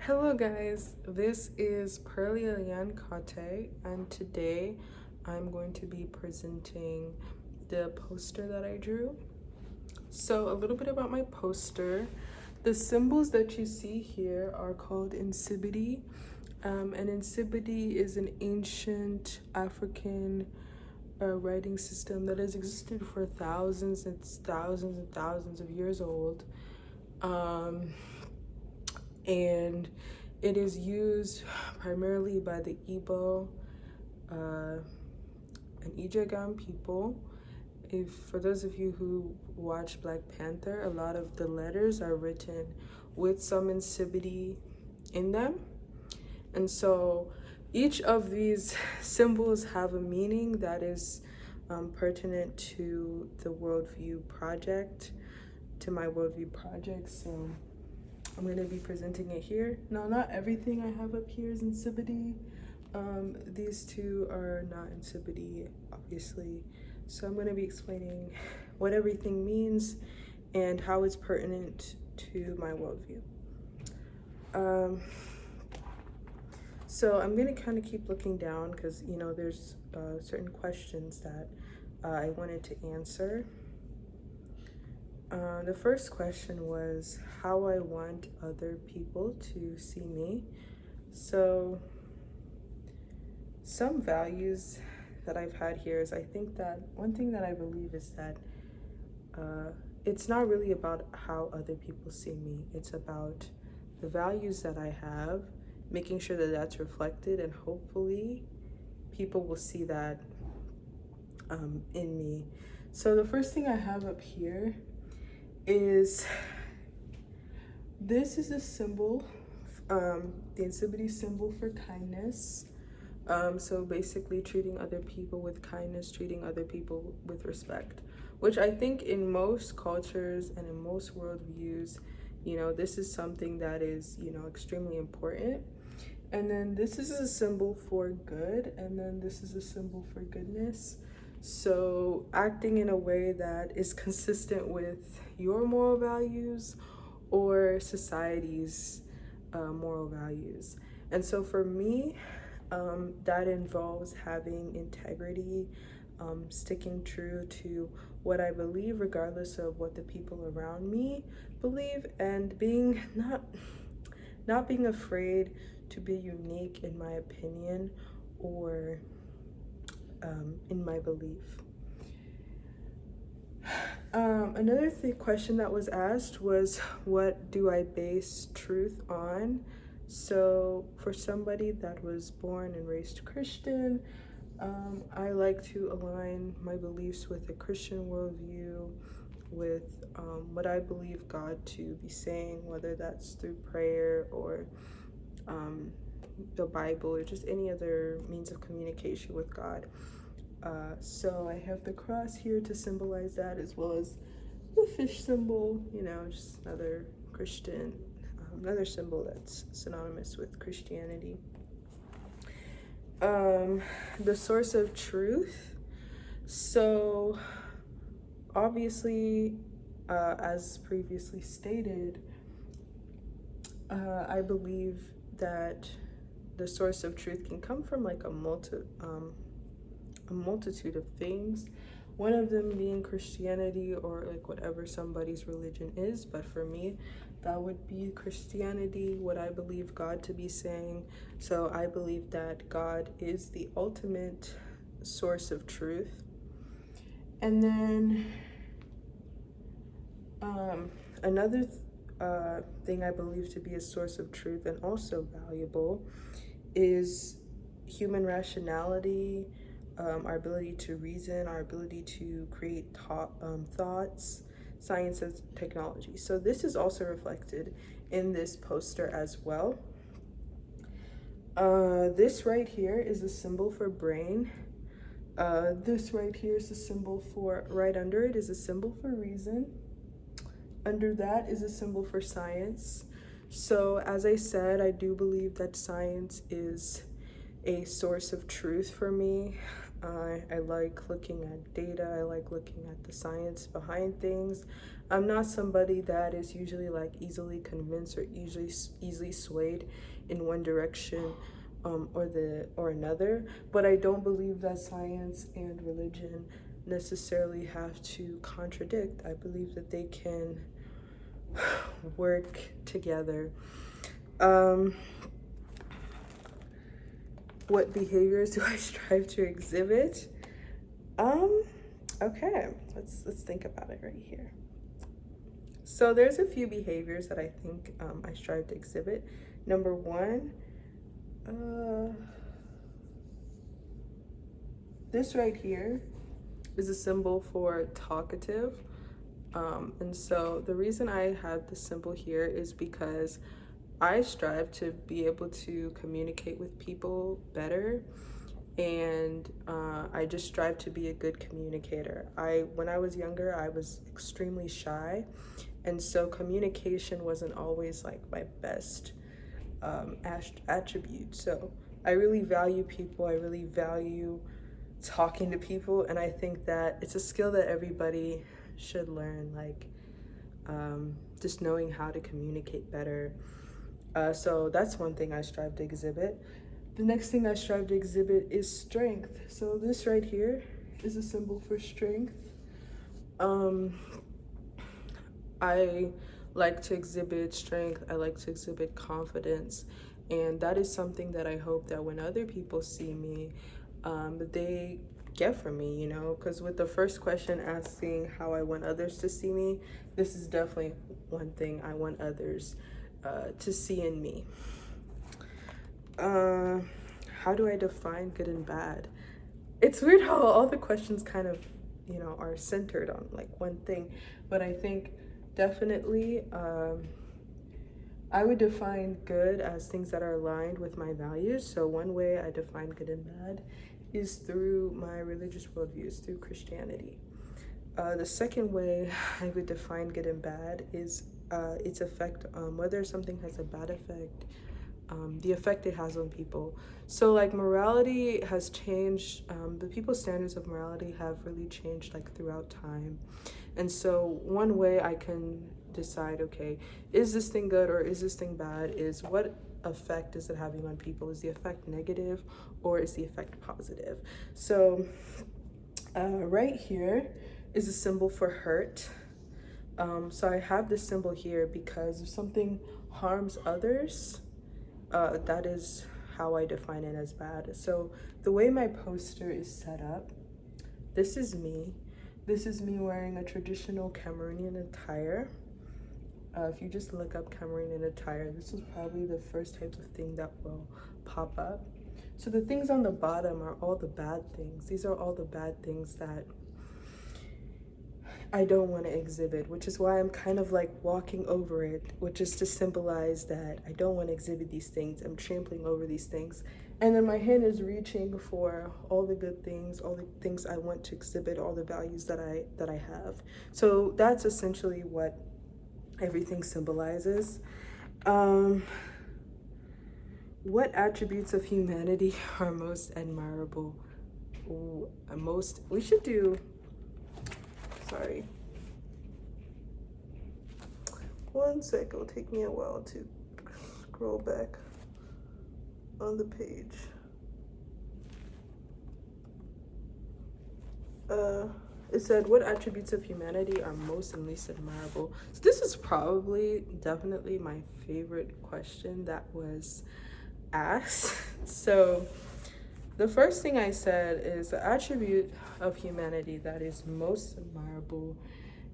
Hello guys, this is Pearly Eliane Kate, and today I'm going to be presenting the poster that I drew. So a little bit about my poster. The symbols that you see here are called Nsibidi, and Nsibidi is an ancient African writing system that has existed for thousands and thousands and thousands of years old. And it is used primarily by the Igbo and Ijagan people. If for those of you who watch Black Panther, a lot of the letters are written with some Nsibidi in them. And so each of these symbols have a meaning that is pertinent to the Worldview Project, to my Worldview Project. So I'm going to be presenting it here. Now, not everything I have up here is Nsibidi. These two are not Nsibidi, obviously. So I'm going to be explaining what everything means and how it's pertinent to my worldview. So I'm going to kind of keep looking down because, there's certain questions that I wanted to answer. The first question was how I want other people to see me. So some values that I've had here is I think that one thing that I believe is that it's not really about how other people see me. It's about the values that I have, making sure that that's reflected, and hopefully people will see that in me. So the first thing I have up here is this is a symbol, the Nsibidi symbol for kindness. So basically treating other people with kindness, treating other people with respect, which I think in most cultures and in most worldviews, this is something that is, extremely important. And then this is a symbol for good, and then this is a symbol for goodness. So acting in a way that is consistent with your moral values or society's moral values. And so for me, that involves having integrity, sticking true to what I believe, regardless of what the people around me believe, and being not being afraid to be unique in my opinion or in my belief. Another question that was asked was, what do I base truth on? So for somebody that was born and raised Christian, I like to align my beliefs with a Christian worldview, with what I believe God to be saying, whether that's through prayer or the Bible or just any other means of communication with God. So I have the cross here to symbolize that, as well as the fish symbol, just another Christian, another symbol that's synonymous with Christianity. The source of truth. So obviously, as previously stated, I believe that the source of truth can come from like a multitude of things, one of them being Christianity or like whatever somebody's religion is. But for me, that would be Christianity, what I believe God to be saying. So I believe that God is the ultimate source of truth. And then another thing I believe to be a source of truth and also valuable is human rationality, our ability to reason, our ability to create thoughts, science and technology. So this is also reflected in this poster as well. This right here is a symbol for brain. This right here is a symbol for, right under it is a symbol for reason. Under that is a symbol for science. So as I said, I do believe that science is a source of truth for me. I like looking at data. I like looking at the science behind things. I'm not somebody that is usually like easily convinced or easily swayed in one direction or another. But I don't believe that science and religion necessarily have to contradict. I believe that they can work together. What behaviors do I strive to exhibit? Okay, let's think about it right here. So there's a few behaviors that I think I strive to exhibit. Number one, this right here is a symbol for talkative. And so the reason I have this symbol here is because I strive to be able to communicate with people better, and I just strive to be a good communicator. When I was younger, I was extremely shy, and so communication wasn't always like my best attribute. So I really value people. I really value talking to people, and I think that it's a skill that everybody should learn, like just knowing how to communicate better. So that's one thing I strive to exhibit. The next thing I strive to exhibit is strength. So this right here is a symbol for strength. I like to exhibit strength. I like to exhibit confidence. And that is something that I hope that when other people see me, they get from me, you know, because with the first question asking how I want others to see me, this is definitely one thing I want others to see in me. How do I define good and bad? It's weird how all the questions kind of, you know, are centered on like one thing, but I think definitely I would define good as things that are aligned with my values. So one way I define good and bad is through my religious worldviews, through Christianity. The second way I would define good and bad is its effect, whether something has a bad effect, the effect it has on people. So like morality has changed, the people's standards of morality have really changed like throughout time. And so one way I can decide, okay, is this thing good or is this thing bad, is what effect is it having on people? Is the effect negative or is the effect positive? So right here is a symbol for hurt. So I have this symbol here because if something harms others, that is how I define it as bad. So the way my poster is set up, this is me. This is me wearing a traditional Cameroonian attire. If you just look up Cameroonian attire, this is probably the first type of thing that will pop up. So the things on the bottom are all the bad things. These are all the bad things that I don't want to exhibit, which is why I'm kind of like walking over it, which is to symbolize that I don't want to exhibit these things. I'm trampling over these things. And then my hand is reaching for all the good things, all the things I want to exhibit, all the values that I have. So that's essentially what everything symbolizes. What attributes of humanity are most admirable? We should do, sorry. One sec, it'll take me a while to scroll back on the page. It said, what attributes of humanity are most and least admirable? So this is probably definitely my favorite question that was asked. So the first thing I said is the attribute of humanity that is most admirable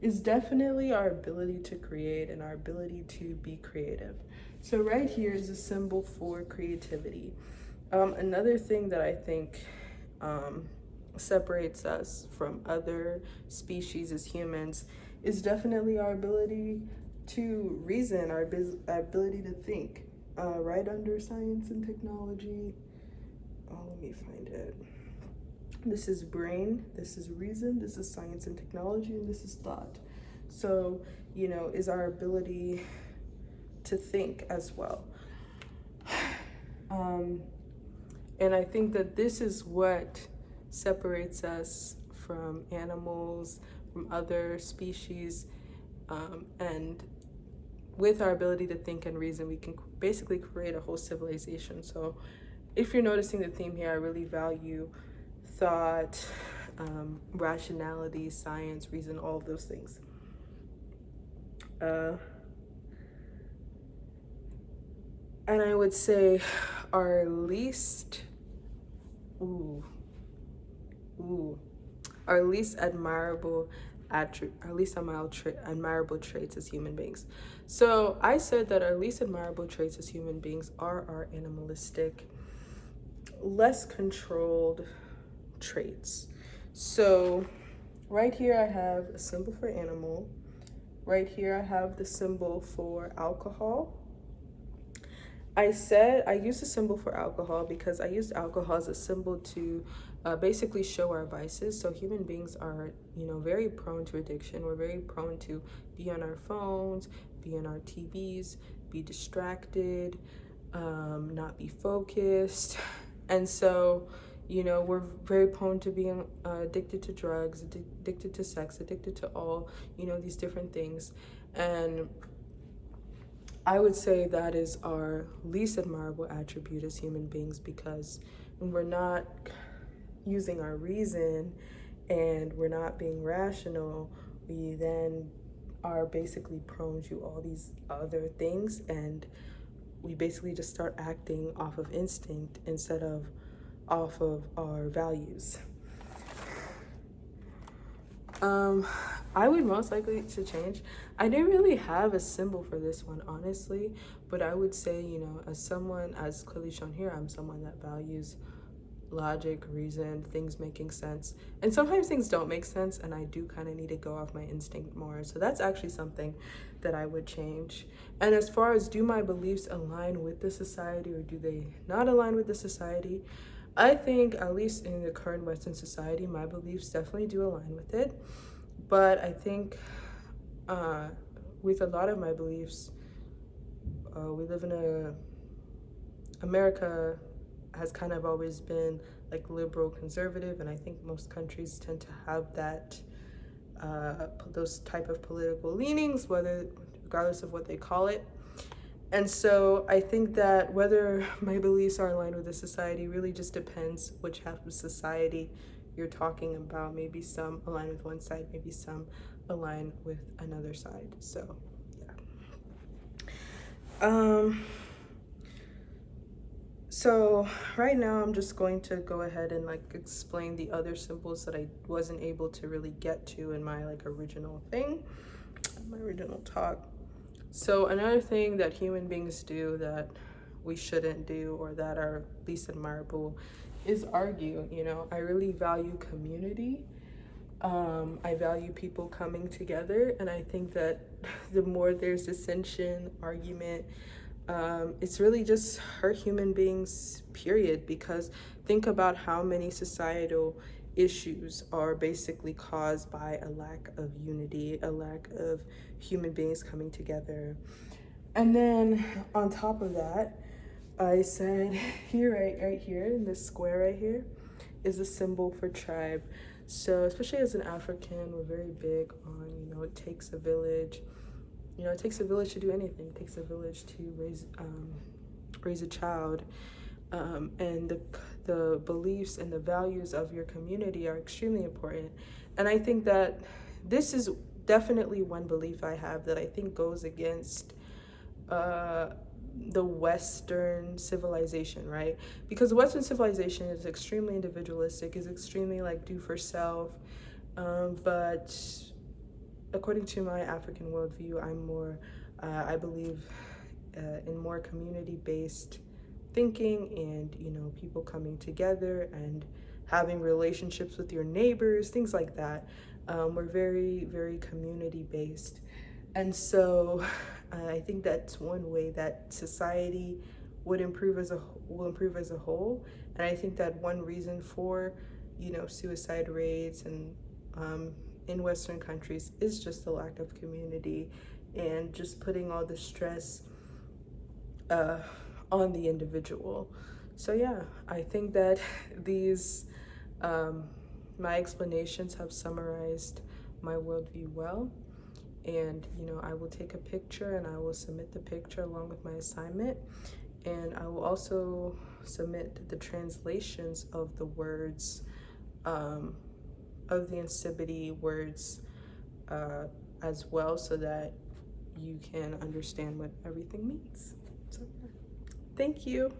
is definitely our ability to create and our ability to be creative. So right here is a symbol for creativity. Another thing that I think separates us from other species as humans is definitely our ability to reason, our ability to think. Right under science and technology, let me find it. This is brain, this is reason, this is science and technology, and this is thought. So, you know, is our ability to think as well. And I think that this is what separates us from animals, from other species, And with our ability to think and reason, we can basically create a whole civilization. So if you're noticing the theme here, I really value thought, rationality, science, reason, all of those things. And I would say our least, our least admirable admirable traits as human beings. So I said that our least admirable traits as human beings are our animalistic, less controlled traits. So right here I have a symbol for animal. Right here I have the symbol for alcohol. I used a symbol for alcohol because I used alcohol as a symbol to basically show our vices. So human beings are, very prone to addiction. We're very prone to be on our phones, be on our TVs, be distracted, not be focused. And so, we're very prone to being addicted to drugs, addicted to sex, addicted to all, these different things. And I would say that is our least admirable attribute as human beings, because when we're not using our reason and we're not being rational, we then are basically prone to all these other things, and we basically just start acting off of instinct instead of off of our values. I would most likely to change. I didn't really have a symbol for this one, honestly, but I would say, as someone, as clearly shown here, I'm someone that values logic, reason, things making sense. And sometimes things don't make sense, and I do kind of need to go off my instinct more. So that's actually something that I would change. And as far as, do my beliefs align with the society or do they not align with the society? I think, at least in the current Western society, my beliefs definitely do align with it. But I think with a lot of my beliefs, we live in America has kind of always been like liberal conservative, and I think most countries tend to have that those type of political leanings, regardless of what they call it. And so I think that whether my beliefs are aligned with the society really just depends which half of society you're talking about. Maybe some align with one side, maybe some align with another side. So yeah. So right now I'm just going to go ahead and explain the other symbols that I wasn't able to really get to in my original thing, my original talk. So another thing that human beings do that we shouldn't do, or that are least admirable, is argue. I really value community. I value people coming together, and I think that the more there's dissension, argument, it's really just hurt human beings, period. Because think about how many societal issues are basically caused by a lack of unity, a lack of human beings coming together. And then on top of that, I said here, right here in this square right here, is a symbol for tribe. So especially as an African, we're very big on, it takes a village. It takes a village to do anything. It takes a village to raise a child. And the beliefs and the values of your community are extremely important. And I think that this is definitely one belief I have that I think goes against the Western civilization, right? Because the Western civilization is extremely individualistic, is extremely do for self. But according to my African worldview, I'm more, I believe in more community-based thinking, and people coming together and having relationships with your neighbors, things like that. We're very, very community-based. And so I think that's one way that society will improve as a whole. And I think that one reason for suicide rates and in Western countries is just the lack of community, and just putting all the stress on the individual. So yeah, I think that these my explanations have summarized my worldview well. And you know, I will take a picture and I will submit the picture along with my assignment, and I will also submit the translations of the words, of the Insipidity words as well, so that you can understand what everything means. So thank you.